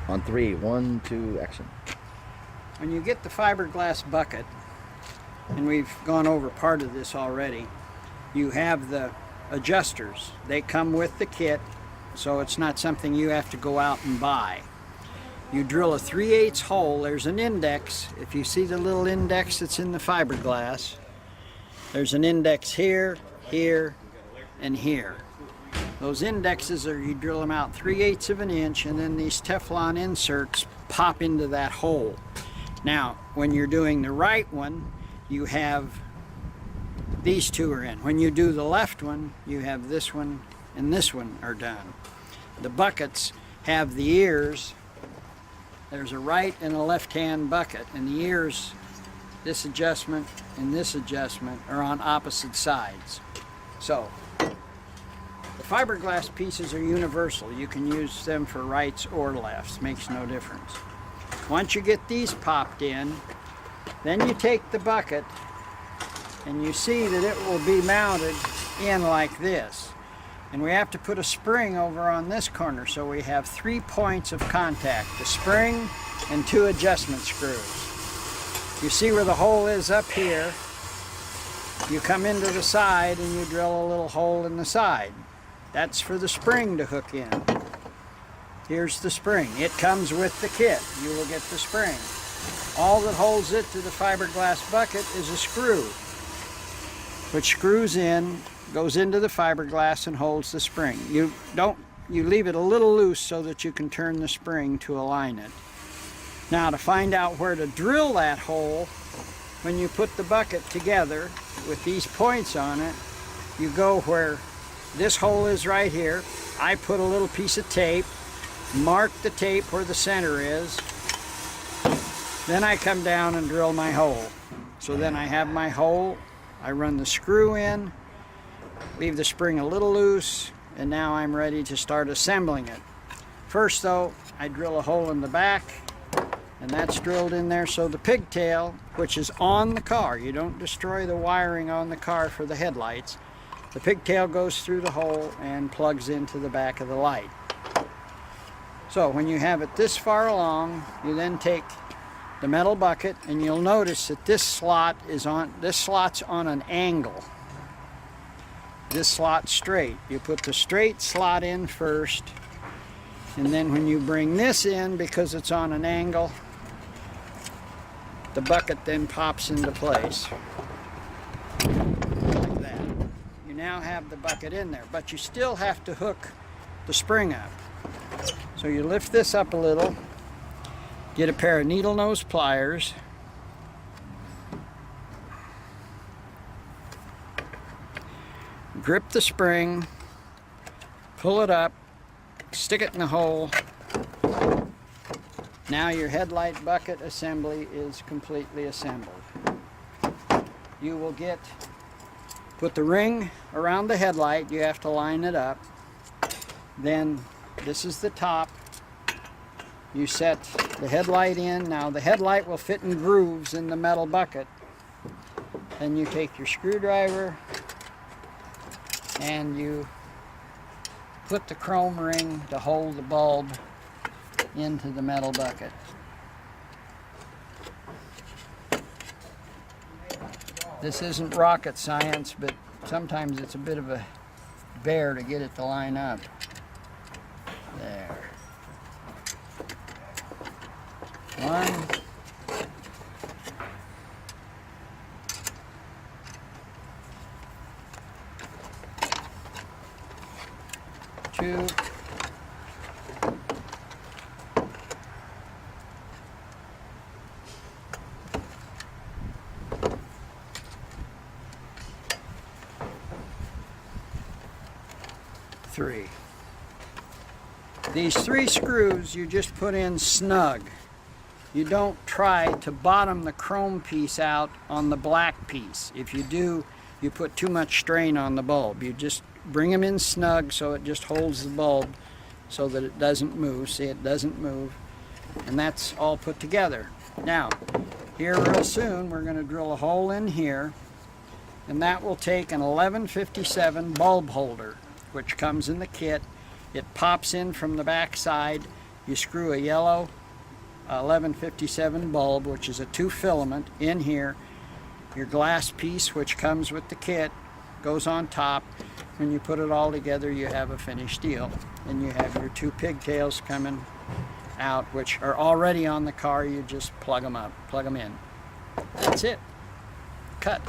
On 3, 1, 2, action. When you get the fiberglass bucket, and we've gone over part of this already, you have the adjusters. They come with the kit, so it's not something you have to go out and buy. You drill a 3/8 hole. There's an index. If you see the little index that's in the fiberglass, there's an index here, here, and here. Those indexes are, you drill them out 3/8 of an inch, and then these Teflon inserts pop into that hole. Now, when you're doing the right one, you have these two are in. When you do the left one, you have this one and this one are done. The buckets have the ears. There's a right and a left-hand bucket, and the ears, this adjustment and this adjustment, are on opposite sides. So, the fiberglass pieces are universal. You can use them for rights or lefts, makes no difference. Once you get these popped in, then you take the bucket and you see that it will be mounted in like this. And we have to put a spring over on this corner, so we have 3 points of contact, the spring and 2 adjustment screws. You see where the hole is up here. You come into the side and you drill a little hole in the side. That's for the spring to hook in. Here's the spring. It comes with the kit. You will get the spring. All that holds it to the fiberglass bucket is a screw, which screws in, goes into the fiberglass and holds the spring. You leave it a little loose so that you can turn the spring to align it. Now, to find out where to drill that hole, when you put the bucket together with these points on it, you go where this hole is right here. I put a little piece of tape, mark the tape where the center is, then I come down and drill my hole. So then I have my hole, I run the screw in, leave the spring a little loose, and now I'm ready to start assembling it. First though, I drill a hole in the back, and that's drilled in there so the pigtail, which is on the car, you don't destroy the wiring on the car for the headlights, the pigtail goes through the hole and plugs into the back of the light. So when you have it this far along, you then take the metal bucket, and you'll notice that this slot's on an angle. This slot's straight. You put the straight slot in first, and then when you bring this in, because it's on an angle, the bucket then pops into place. Like that. You now have the bucket in there, but you still have to hook the spring up. So you lift this up a little, get a pair of needle nose pliers, grip the spring, pull it up, stick it in the hole. Now your headlight bucket assembly is completely assembled. You will put the ring around the headlight, you have to line it up. Then this is the top. You set the headlight in. Now the headlight will fit in grooves in the metal bucket. Then you take your screwdriver and you put the chrome ring to hold the bulb into the metal bucket. This isn't rocket science, but sometimes it's a bit of a bear to get it to line up. There. 1. 2. 3. These 3 screws you just put in snug. You don't try to bottom the chrome piece out on the black piece. If you do, you put too much strain on the bulb. You just bring them in snug so it just holds the bulb so that it doesn't move. See, it doesn't move. And that's all put together. Now, here real soon we're going to drill a hole in here, and that will take an 1157 bulb holder, which comes in the kit. It pops in from the back side You screw a yellow 1157 bulb, which is a 2 filament, in here. Your glass piece, which comes with the kit, goes on top. When you put it all together, you have a finished deal. And you have your 2 pigtails coming out, which are already on the car. You just plug them up, plug them in. That's it. Cut.